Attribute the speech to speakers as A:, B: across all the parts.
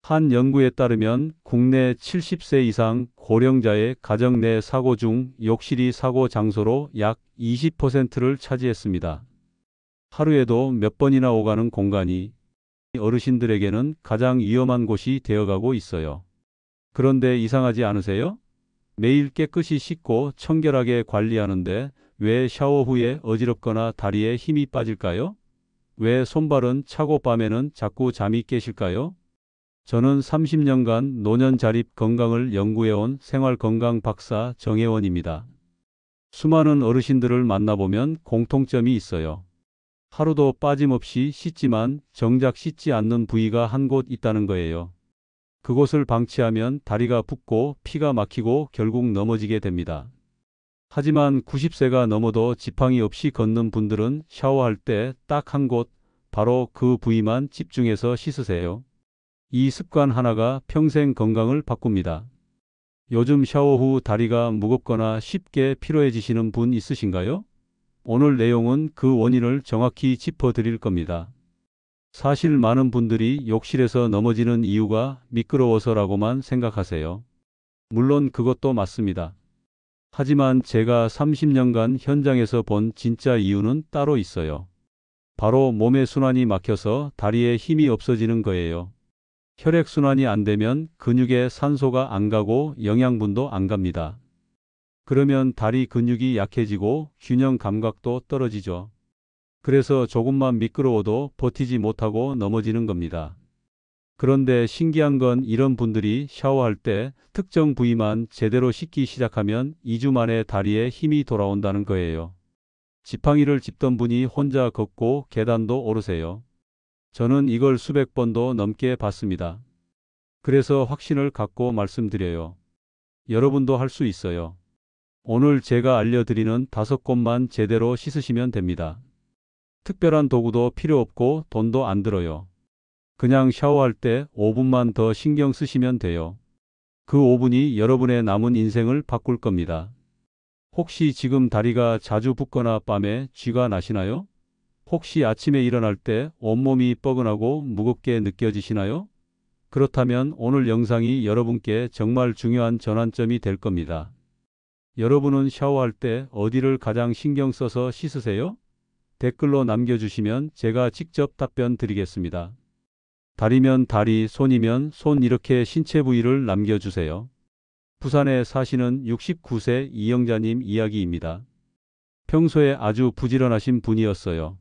A: 한 연구에 따르면 국내 70세 이상 고령자의 가정 내 사고 중 욕실이 사고 장소로 약 20%를 차지했습니다. 하루에도 몇 번이나 오가는 공간이 어르신들에게는 가장 위험한 곳이 되어가고 있어요. 그런데 이상하지 않으세요? 매일 깨끗이 씻고 청결하게 관리하는데 왜 샤워 후에 어지럽거나 다리에 힘이 빠질까요? 왜 손발은 차고 밤에는 자꾸 잠이 깨실까요? 저는 30년간 노년 자립 건강을 연구해온 생활건강 박사 정혜원입니다. 수많은 어르신들을 만나보면 공통점이 있어요. 하루도 빠짐없이 씻지만 정작 씻지 않는 부위가 한 곳 있다는 거예요. 그곳을 방치하면 다리가 붓고 피가 막히고 결국 넘어지게 됩니다. 하지만 90세가 넘어도 지팡이 없이 걷는 분들은 샤워할 때 딱 한 곳, 바로 그 부위만 집중해서 씻으세요. 이 습관 하나가 평생 건강을 바꿉니다. 요즘 샤워 후 다리가 무겁거나 쉽게 피로해지시는 분 있으신가요? 오늘 내용은 그 원인을 정확히 짚어드릴 겁니다. 사실 많은 분들이 욕실에서 넘어지는 이유가 미끄러워서라고만 생각하세요. 물론 그것도 맞습니다. 하지만 제가 30년간 현장에서 본 진짜 이유는 따로 있어요. 바로 몸의 순환이 막혀서 다리에 힘이 없어지는 거예요. 혈액순환이 안 되면 근육에 산소가 안 가고 영양분도 안 갑니다. 그러면 다리 근육이 약해지고 균형 감각도 떨어지죠. 그래서 조금만 미끄러워도 버티지 못하고 넘어지는 겁니다. 그런데 신기한 건 이런 분들이 샤워할 때 특정 부위만 제대로 씻기 시작하면 2주 만에 다리에 힘이 돌아온다는 거예요. 지팡이를 짚던 분이 혼자 걷고 계단도 오르세요. 저는 이걸 수백 번도 넘게 봤습니다. 그래서 확신을 갖고 말씀드려요. 여러분도 할 수 있어요. 오늘 제가 알려드리는 5곳만 제대로 씻으시면 됩니다. 특별한 도구도 필요 없고 돈도 안 들어요. 그냥 샤워할 때 5분만 더 신경 쓰시면 돼요. 그 5분이 여러분의 남은 인생을 바꿀 겁니다. 혹시 지금 다리가 자주 붓거나 밤에 쥐가 나시나요? 혹시 아침에 일어날 때 온몸이 뻐근하고 무겁게 느껴지시나요? 그렇다면 오늘 영상이 여러분께 정말 중요한 전환점이 될 겁니다. 여러분은 샤워할 때 어디를 가장 신경 써서 씻으세요? 댓글로 남겨주시면 제가 직접 답변 드리겠습니다. 다리면 다리, 손이면 손 이렇게 신체 부위를 남겨주세요. 부산에 사시는 69세 이영자님 이야기입니다. 평소에 아주 부지런하신 분이었어요.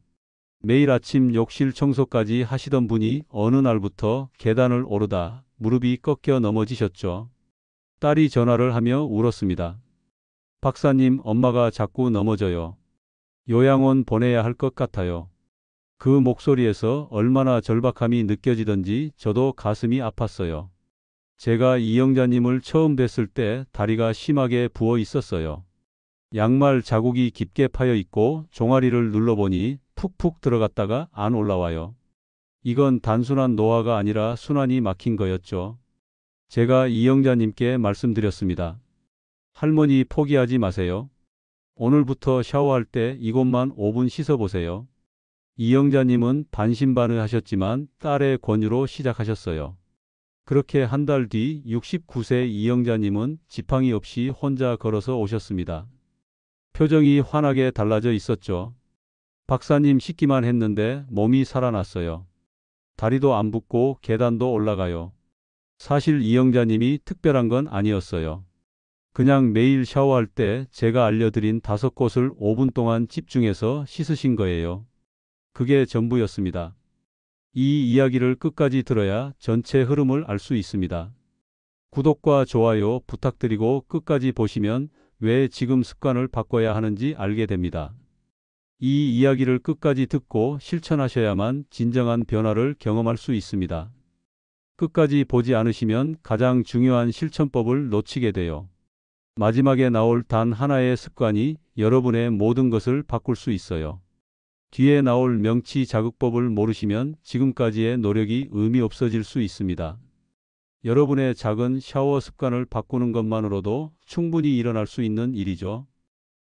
A: 매일 아침 욕실 청소까지 하시던 분이 어느 날부터 계단을 오르다 무릎이 꺾여 넘어지셨죠. 딸이 전화를 하며 울었습니다. 박사님, 엄마가 자꾸 넘어져요. 요양원 보내야 할 것 같아요. 그 목소리에서 얼마나 절박함이 느껴지던지 저도 가슴이 아팠어요. 제가 이영자님을 처음 뵀을 때 다리가 심하게 부어 있었어요. 양말 자국이 깊게 파여 있고 종아리를 눌러보니 푹푹 들어갔다가 안 올라와요. 이건 단순한 노화가 아니라 순환이 막힌 거였죠. 제가 이영자님께 말씀드렸습니다. 할머니 포기하지 마세요. 오늘부터 샤워할 때 이곳만 5분 씻어보세요. 이영자님은 반신반의하셨지만 딸의 권유로 시작하셨어요. 그렇게 한 달 뒤 69세 이영자님은 지팡이 없이 혼자 걸어서 오셨습니다. 표정이 환하게 달라져 있었죠. 박사님, 씻기만 했는데 몸이 살아났어요. 다리도 안 붓고 계단도 올라가요. 사실 이영자님이 특별한 건 아니었어요. 그냥 매일 샤워할 때 제가 알려드린 5곳을 5분 동안 집중해서 씻으신 거예요. 그게 전부였습니다. 이 이야기를 끝까지 들어야 전체 흐름을 알 수 있습니다. 구독과 좋아요 부탁드리고 끝까지 보시면 왜 지금 습관을 바꿔야 하는지 알게 됩니다. 이 이야기를 끝까지 듣고 실천하셔야만 진정한 변화를 경험할 수 있습니다. 끝까지 보지 않으시면 가장 중요한 실천법을 놓치게 돼요. 마지막에 나올 단 하나의 습관이 여러분의 모든 것을 바꿀 수 있어요. 뒤에 나올 명치 자극법을 모르시면 지금까지의 노력이 의미 없어질 수 있습니다. 여러분의 작은 샤워 습관을 바꾸는 것만으로도 충분히 일어날 수 있는 일이죠.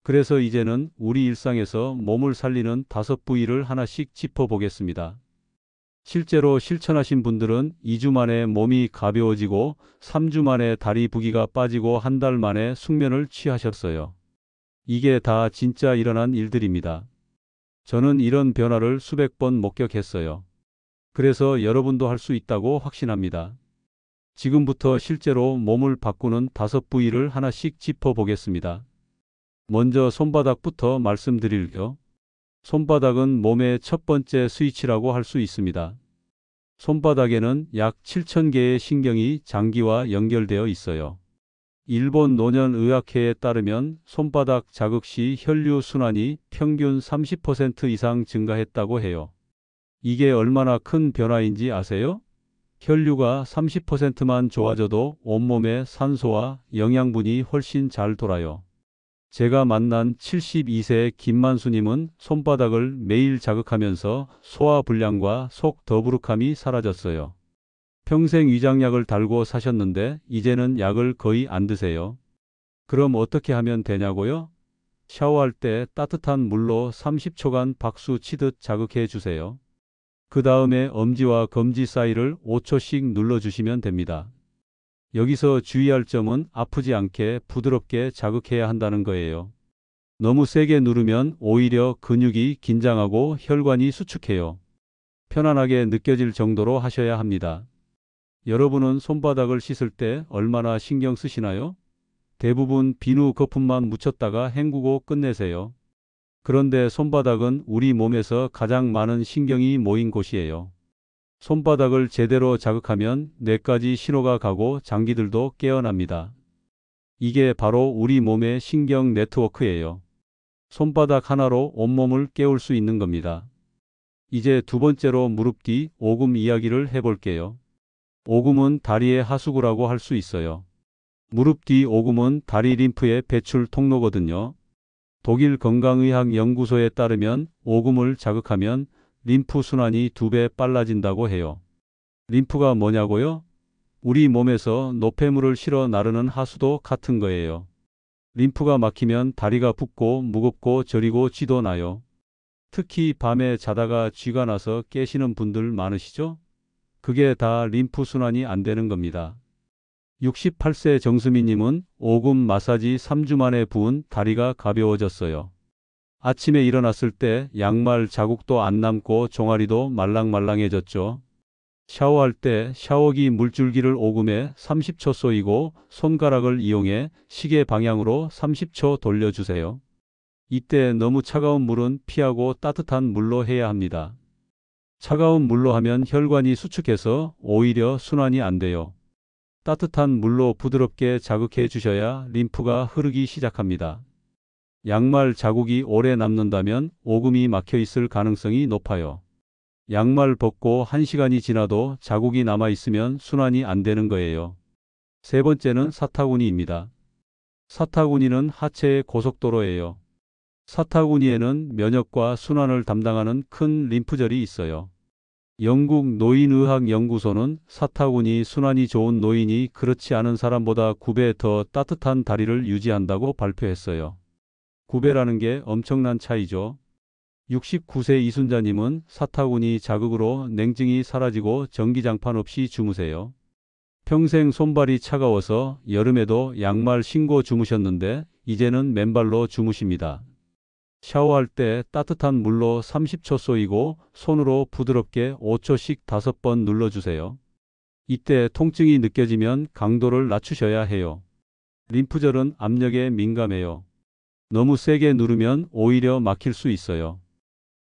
A: 그래서 이제는 우리 일상에서 몸을 살리는 5부위를 하나씩 짚어보겠습니다. 실제로 실천하신 분들은 2주 만에 몸이 가벼워지고 3주 만에 다리 부기가 빠지고 한 달 만에 숙면을 취하셨어요. 이게 다 진짜 일어난 일들입니다. 저는 이런 변화를 수백 번 목격했어요. 그래서 여러분도 할 수 있다고 확신합니다. 지금부터 실제로 몸을 바꾸는 5부위를 하나씩 짚어보겠습니다. 먼저 손바닥부터 말씀드릴게요. 손바닥은 몸의 첫 번째 스위치라고 할 수 있습니다. 손바닥에는 약 7,000개의 신경이 장기와 연결되어 있어요. 일본 노년의학회에 따르면 손바닥 자극 시 혈류 순환이 평균 30% 이상 증가했다고 해요. 이게 얼마나 큰 변화인지 아세요? 혈류가 30%만 좋아져도 온몸에 산소와 영양분이 훨씬 잘 돌아요. 제가 만난 72세 김만수님은 손바닥을 매일 자극하면서 소화불량과 속 더부룩함이 사라졌어요. 평생 위장약을 달고 사셨는데 이제는 약을 거의 안 드세요. 그럼 어떻게 하면 되냐고요? 샤워할 때 따뜻한 물로 30초간 박수 치듯 자극해 주세요. 그 다음에 엄지와 검지 사이를 5초씩 눌러주시면 됩니다. 여기서 주의할 점은 아프지 않게 부드럽게 자극해야 한다는 거예요. 너무 세게 누르면 오히려 근육이 긴장하고 혈관이 수축해요. 편안하게 느껴질 정도로 하셔야 합니다. 여러분은 손바닥을 씻을 때 얼마나 신경 쓰시나요? 대부분 비누 거품만 묻혔다가 헹구고 끝내세요. 그런데 손바닥은 우리 몸에서 가장 많은 신경이 모인 곳이에요. 손바닥을 제대로 자극하면 뇌까지 신호가 가고 장기들도 깨어납니다. 이게 바로 우리 몸의 신경 네트워크예요. 손바닥 하나로 온몸을 깨울 수 있는 겁니다. 이제 두 번째로 무릎 뒤 오금 이야기를 해볼게요. 오금은 다리의 하수구라고 할 수 있어요. 무릎 뒤 오금은 다리 림프의 배출 통로거든요. 독일 건강의학 연구소에 따르면 오금을 자극하면 림프 순환이 2배 빨라진다고 해요. 림프가 뭐냐고요? 우리 몸에서 노폐물을 실어 나르는 하수도 같은 거예요. 림프가 막히면 다리가 붓고 무겁고 저리고 쥐도 나요. 특히 밤에 자다가 쥐가 나서 깨시는 분들 많으시죠? 그게 다 림프 순환이 안 되는 겁니다. 68세 정수미님은 오금 마사지 3주 만에 부은 다리가 가벼워졌어요. 아침에 일어났을 때 양말 자국도 안 남고 종아리도 말랑말랑해졌죠. 샤워할 때 샤워기 물줄기를 오금에 30초 쏘이고 손가락을 이용해 시계 방향으로 30초 돌려주세요. 이때 너무 차가운 물은 피하고 따뜻한 물로 해야 합니다. 차가운 물로 하면 혈관이 수축해서 오히려 순환이 안 돼요. 따뜻한 물로 부드럽게 자극해 주셔야 림프가 흐르기 시작합니다. 양말 자국이 오래 남는다면 오금이 막혀 있을 가능성이 높아요. 양말 벗고 1시간이 지나도 자국이 남아 있으면 순환이 안 되는 거예요. 세 번째는 사타구니입니다. 사타구니는 하체의 고속도로예요. 사타구니에는 면역과 순환을 담당하는 큰 림프절이 있어요. 영국 노인의학연구소는 사타구니 순환이 좋은 노인이 그렇지 않은 사람보다 9배 더 따뜻한 다리를 유지한다고 발표했어요. 9배라는 게 엄청난 차이죠. 69세 이순자님은 사타구니 자극으로 냉증이 사라지고 전기장판 없이 주무세요. 평생 손발이 차가워서 여름에도 양말 신고 주무셨는데 이제는 맨발로 주무십니다. 샤워할 때 따뜻한 물로 30초 쏘이고 손으로 부드럽게 5초씩 5번 눌러주세요. 이때 통증이 느껴지면 강도를 낮추셔야 해요. 림프절은 압력에 민감해요. 너무 세게 누르면 오히려 막힐 수 있어요.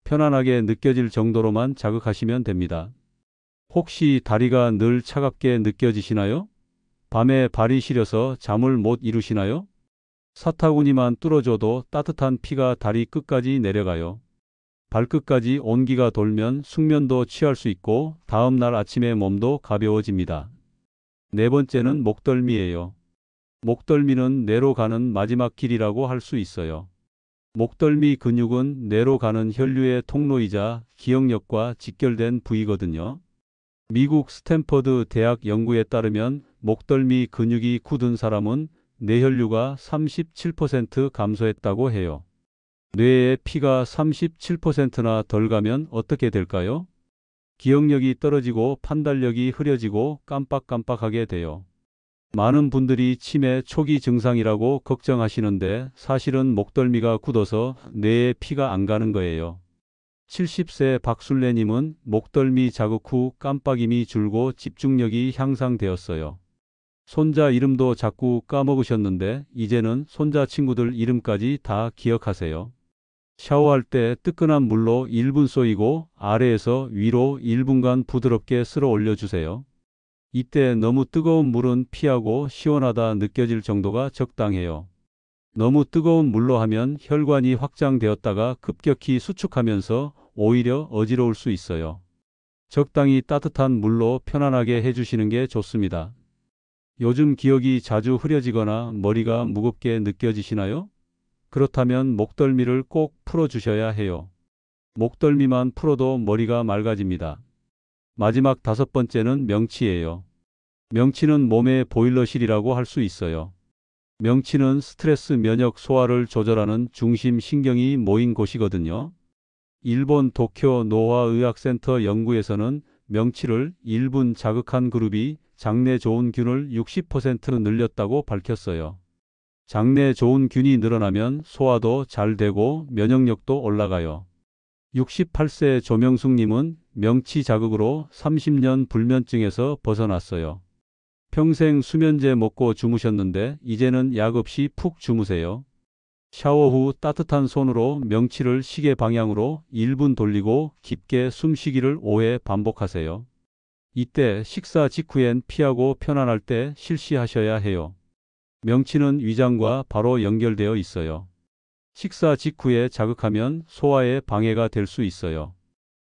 A: 편안하게 느껴질 정도로만 자극하시면 됩니다. 혹시 다리가 늘 차갑게 느껴지시나요? 밤에 발이 시려서 잠을 못 이루시나요? 사타구니만 뚫어줘도 따뜻한 피가 다리 끝까지 내려가요. 발끝까지 온기가 돌면 숙면도 취할 수 있고 다음 날 아침에 몸도 가벼워집니다. 네 번째는 목덜미예요. 목덜미는 뇌로 가는 마지막 길이라고 할 수 있어요. 목덜미 근육은 뇌로 가는 혈류의 통로이자 기억력과 직결된 부위거든요. 미국 스탠퍼드 대학 연구에 따르면 목덜미 근육이 굳은 사람은 뇌혈류가 37% 감소했다고 해요. 뇌에 피가 37%나 덜 가면 어떻게 될까요? 기억력이 떨어지고 판단력이 흐려지고 깜빡깜빡하게 돼요. 많은 분들이 치매 초기 증상이라고 걱정하시는데 사실은 목덜미가 굳어서 뇌에 피가 안 가는 거예요. 70세 박술래님은 목덜미 자극 후 깜빡임이 줄고 집중력이 향상되었어요. 손자 이름도 자꾸 까먹으셨는데 이제는 손자 친구들 이름까지 다 기억하세요. 샤워할 때 뜨끈한 물로 1분 쏘이고 아래에서 위로 1분간 부드럽게 쓸어 올려주세요. 이때 너무 뜨거운 물은 피하고 시원하다 느껴질 정도가 적당해요. 너무 뜨거운 물로 하면 혈관이 확장되었다가 급격히 수축하면서 오히려 어지러울 수 있어요. 적당히 따뜻한 물로 편안하게 해주시는 게 좋습니다. 요즘 기억이 자주 흐려지거나 머리가 무겁게 느껴지시나요? 그렇다면 목덜미를 꼭 풀어주셔야 해요. 목덜미만 풀어도 머리가 맑아집니다. 마지막 5번째는 명치예요. 명치는 몸의 보일러실이라고 할 수 있어요. 명치는 스트레스 면역 소화를 조절하는 중심 신경이 모인 곳이거든요. 일본 도쿄 노화의학센터 연구에서는 명치를 1분 자극한 그룹이 장내 좋은 균을 60% 늘렸다고 밝혔어요. 장내 좋은 균이 늘어나면 소화도 잘 되고 면역력도 올라가요. 68세 조명숙님은 명치 자극으로 30년 불면증에서 벗어났어요. 평생 수면제 먹고 주무셨는데 이제는 약 없이 푹 주무세요. 샤워 후 따뜻한 손으로 명치를 시계 방향으로 1분 돌리고 깊게 숨쉬기를 5회 반복하세요. 이때 식사 직후엔 피하고 편안할 때 실시하셔야 해요. 명치는 위장과 바로 연결되어 있어요. 식사 직후에 자극하면 소화에 방해가 될 수 있어요.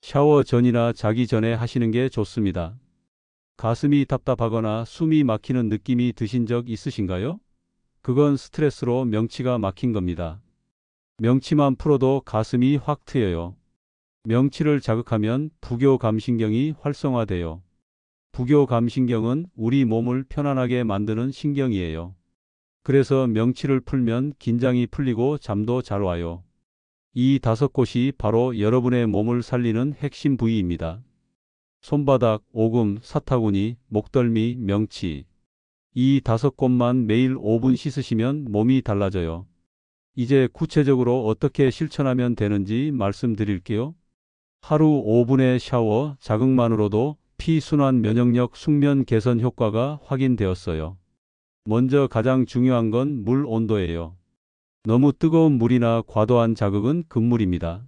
A: 샤워 전이나 자기 전에 하시는 게 좋습니다. 가슴이 답답하거나 숨이 막히는 느낌이 드신 적 있으신가요? 그건 스트레스로 명치가 막힌 겁니다. 명치만 풀어도 가슴이 확 트여요. 명치를 자극하면 부교감신경이 활성화돼요. 부교감신경은 우리 몸을 편안하게 만드는 신경이에요. 그래서 명치를 풀면 긴장이 풀리고 잠도 잘 와요. 이 5곳이 바로 여러분의 몸을 살리는 핵심 부위입니다. 손바닥, 오금, 사타구니, 목덜미, 명치. 이 5곳만 매일 5분 씻으시면 몸이 달라져요. 이제 구체적으로 어떻게 실천하면 되는지 말씀드릴게요. 하루 5분의 샤워, 자극만으로도 피순환 면역력 숙면 개선 효과가 확인되었어요. 먼저 가장 중요한 건 물 온도예요. 너무 뜨거운 물이나 과도한 자극은 금물입니다.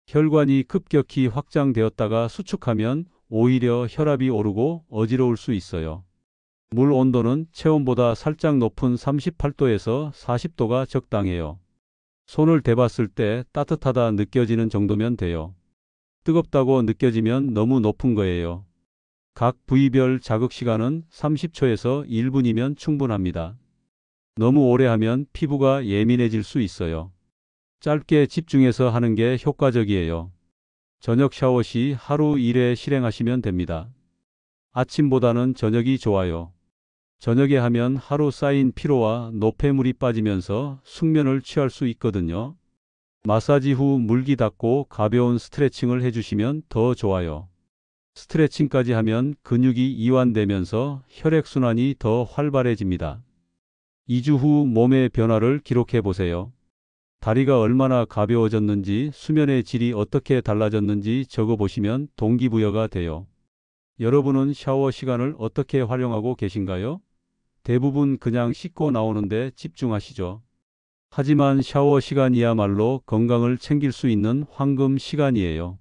A: 혈관이 급격히 확장되었다가 수축하면 오히려 혈압이 오르고 어지러울 수 있어요. 물 온도는 체온보다 살짝 높은 38도에서 40도가 적당해요. 손을 대봤을 때 따뜻하다 느껴지는 정도면 돼요. 뜨겁다고 느껴지면 너무 높은 거예요. 각 부위별 자극 시간은 30초에서 1분이면 충분합니다. 너무 오래 하면 피부가 예민해질 수 있어요. 짧게 집중해서 하는 게 효과적이에요. 저녁 샤워 시 하루 1회 실행하시면 됩니다. 아침보다는 저녁이 좋아요. 저녁에 하면 하루 쌓인 피로와 노폐물이 빠지면서 숙면을 취할 수 있거든요. 마사지 후 물기 닦고 가벼운 스트레칭을 해주시면 더 좋아요. 스트레칭까지 하면 근육이 이완되면서 혈액순환이 더 활발해집니다. 2주 후 몸의 변화를 기록해 보세요. 다리가 얼마나 가벼워졌는지, 수면의 질이 어떻게 달라졌는지 적어보시면 동기부여가 돼요. 여러분은 샤워 시간을 어떻게 활용하고 계신가요? 대부분 그냥 씻고 나오는데 집중하시죠. 하지만 샤워 시간이야말로 건강을 챙길 수 있는 황금 시간이에요.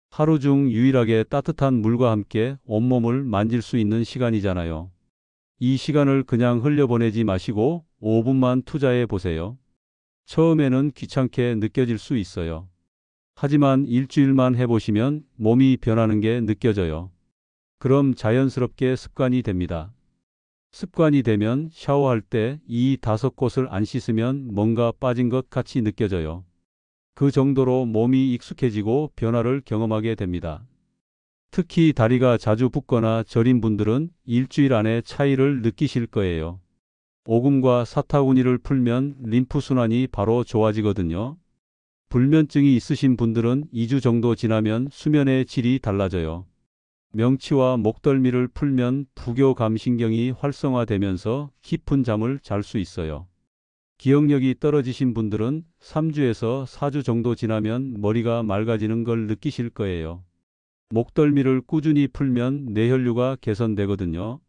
A: 하루 중 유일하게 따뜻한 물과 함께 온몸을 만질 수 있는 시간이잖아요. 이 시간을 그냥 흘려보내지 마시고 5분만 투자해 보세요. 처음에는 귀찮게 느껴질 수 있어요. 하지만 일주일만 해보시면 몸이 변하는 게 느껴져요. 그럼 자연스럽게 습관이 됩니다. 습관이 되면 샤워할 때 이 5곳을 안 씻으면 뭔가 빠진 것 같이 느껴져요. 그 정도로 몸이 익숙해지고 변화를 경험하게 됩니다. 특히 다리가 자주 붓거나 저린 분들은 일주일 안에 차이를 느끼실 거예요. 오금과 사타구니를 풀면 림프순환이 바로 좋아지거든요. 불면증이 있으신 분들은 2주 정도 지나면 수면의 질이 달라져요. 명치와 목덜미를 풀면 부교감신경이 활성화되면서 깊은 잠을 잘 수 있어요. 기억력이 떨어지신 분들은 3주에서 4주 정도 지나면 머리가 맑아지는 걸 느끼실 거예요. 목덜미를 꾸준히 풀면 뇌혈류가 개선되거든요.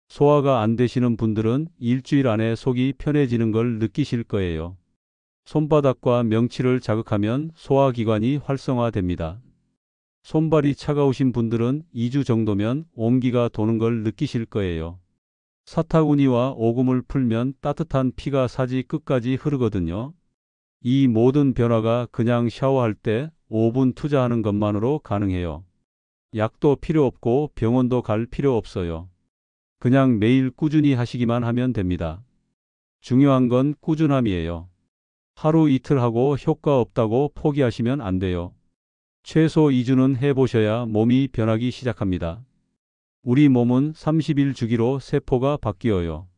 A: 소화가 안 되시는 분들은 일주일 안에 속이 편해지는 걸 느끼실 거예요. 손바닥과 명치를 자극하면 소화기관이 활성화됩니다. 손발이 차가우신 분들은 2주 정도면 온기가 도는 걸 느끼실 거예요. 사타구니와 오금을 풀면 따뜻한 피가 사지 끝까지 흐르거든요. 이 모든 변화가 그냥 샤워할 때 5분 투자하는 것만으로 가능해요. 약도 필요 없고 병원도 갈 필요 없어요. 그냥 매일 꾸준히 하시기만 하면 됩니다. 중요한 건 꾸준함이에요. 하루 이틀 하고 효과 없다고 포기하시면 안 돼요. 최소 2주는 해보셔야 몸이 변하기 시작합니다. 우리 몸은 30일 주기로 세포가 바뀌어요.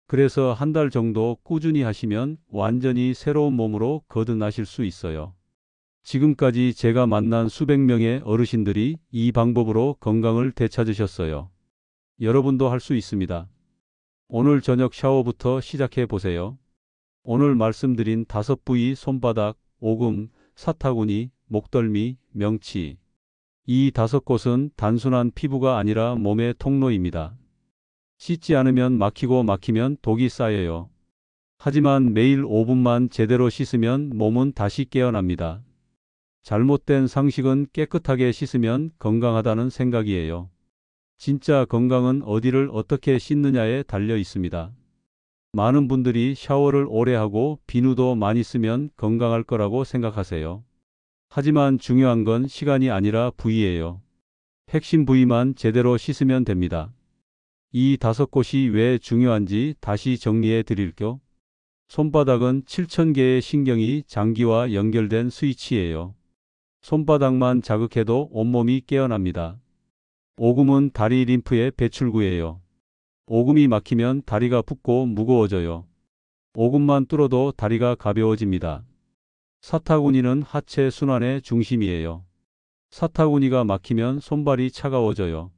A: 그래서 한 달 정도 꾸준히 하시면 완전히 새로운 몸으로 거듭나실 수 있어요. 지금까지 제가 만난 수백 명의 어르신들이 이 방법으로 건강을 되찾으셨어요. 여러분도 할 수 있습니다. 오늘 저녁 샤워부터 시작해 보세요. 오늘 말씀드린 5부위 손바닥, 오금, 사타구니, 목덜미, 명치. 이 5곳은 단순한 피부가 아니라 몸의 통로입니다. 씻지 않으면 막히면 독이 쌓여요. 하지만 매일 5분만 제대로 씻으면 몸은 다시 깨어납니다. 잘못된 상식은 깨끗하게 씻으면 건강하다는 생각이에요. 진짜 건강은 어디를 어떻게 씻느냐에 달려 있습니다. 많은 분들이 샤워를 오래 하고 비누도 많이 쓰면 건강할 거라고 생각하세요. 하지만 중요한 건 시간이 아니라 부위예요. 핵심 부위만 제대로 씻으면 됩니다. 이 5곳이 왜 중요한지 다시 정리해 드릴게요. 손바닥은 7,000개의 신경이 장기와 연결된 스위치예요. 손바닥만 자극해도 온몸이 깨어납니다. 오금은 다리 림프의 배출구예요. 오금이 막히면 다리가 붓고 무거워져요. 오금만 뚫어도 다리가 가벼워집니다. 사타구니는 하체 순환의 중심이에요. 사타구니가 막히면 손발이 차가워져요.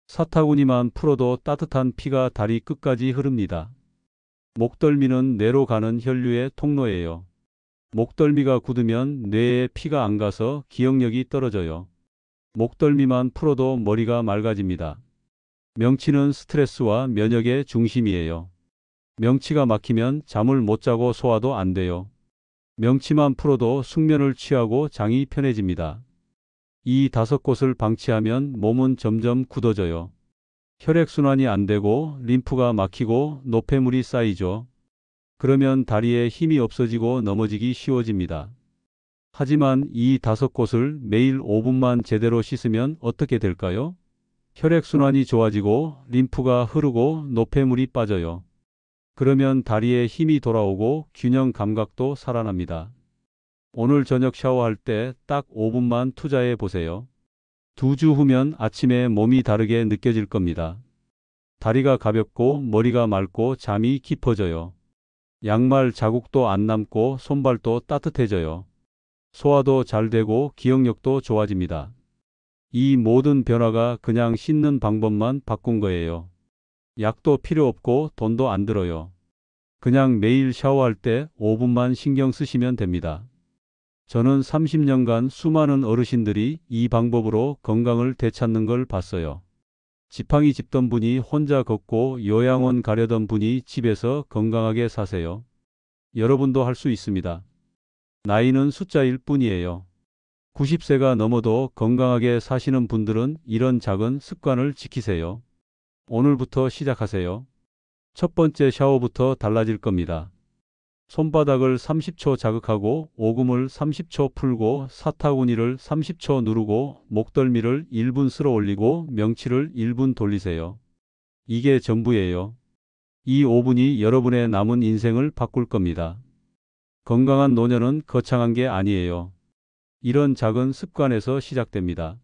A: 사타구니만 풀어도 따뜻한 피가 다리 끝까지 흐릅니다. 목덜미는 뇌로 가는 혈류의 통로예요. 목덜미가 굳으면 뇌에 피가 안 가서 기억력이 떨어져요. 목덜미만 풀어도 머리가 맑아집니다. 명치는 스트레스와 면역의 중심이에요. 명치가 막히면 잠을 못 자고 소화도 안 돼요. 명치만 풀어도 숙면을 취하고 장이 편해집니다. 이 5곳을 방치하면 몸은 점점 굳어져요. 혈액순환이 안 되고 림프가 막히고 노폐물이 쌓이죠. 그러면 다리에 힘이 없어지고 넘어지기 쉬워집니다. 하지만 이 5곳을 매일 5분만 제대로 씻으면 어떻게 될까요? 혈액순환이 좋아지고 림프가 흐르고 노폐물이 빠져요. 그러면 다리에 힘이 돌아오고 균형 감각도 살아납니다. 오늘 저녁 샤워할 때 딱 5분만 투자해 보세요. 2주 후면 아침에 몸이 다르게 느껴질 겁니다. 다리가 가볍고 머리가 맑고 잠이 깊어져요. 양말 자국도 안 남고 손발도 따뜻해져요. 소화도 잘 되고 기억력도 좋아집니다. 이 모든 변화가 그냥 씻는 방법만 바꾼 거예요. 약도 필요 없고 돈도 안 들어요. 그냥 매일 샤워할 때 5분만 신경 쓰시면 됩니다. 저는 30년간 수많은 어르신들이 이 방법으로 건강을 되찾는 걸 봤어요. 지팡이 짚던 분이 혼자 걷고 요양원 가려던 분이 집에서 건강하게 사세요. 여러분도 할 수 있습니다. 나이는 숫자일 뿐이에요. 90세가 넘어도 건강하게 사시는 분들은 이런 작은 습관을 지키세요. 오늘부터 시작하세요. 첫 번째 샤워부터 달라질 겁니다. 손바닥을 30초 자극하고 오금을 30초 풀고 사타구니를 30초 누르고 목덜미를 1분 쓸어 올리고 명치를 1분 돌리세요. 이게 전부예요. 이 5분이 여러분의 남은 인생을 바꿀 겁니다. 건강한 노년은 거창한 게 아니에요. 이런 작은 습관에서 시작됩니다.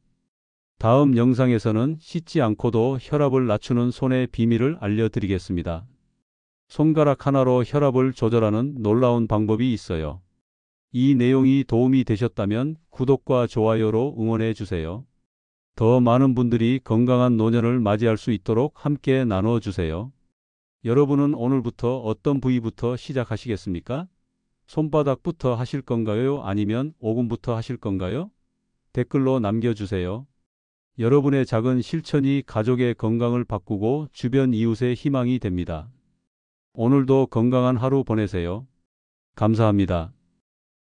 A: 다음 영상에서는 씻지 않고도 혈압을 낮추는 손의 비밀을 알려드리겠습니다. 손가락 하나로 혈압을 조절하는 놀라운 방법이 있어요. 이 내용이 도움이 되셨다면 구독과 좋아요로 응원해 주세요. 더 많은 분들이 건강한 노년을 맞이할 수 있도록 함께 나눠주세요. 여러분은 오늘부터 어떤 부위부터 시작하시겠습니까? 손바닥부터 하실 건가요? 아니면 오금부터 하실 건가요? 댓글로 남겨주세요. 여러분의 작은 실천이 가족의 건강을 바꾸고 주변 이웃의 희망이 됩니다. 오늘도 건강한 하루 보내세요. 감사합니다.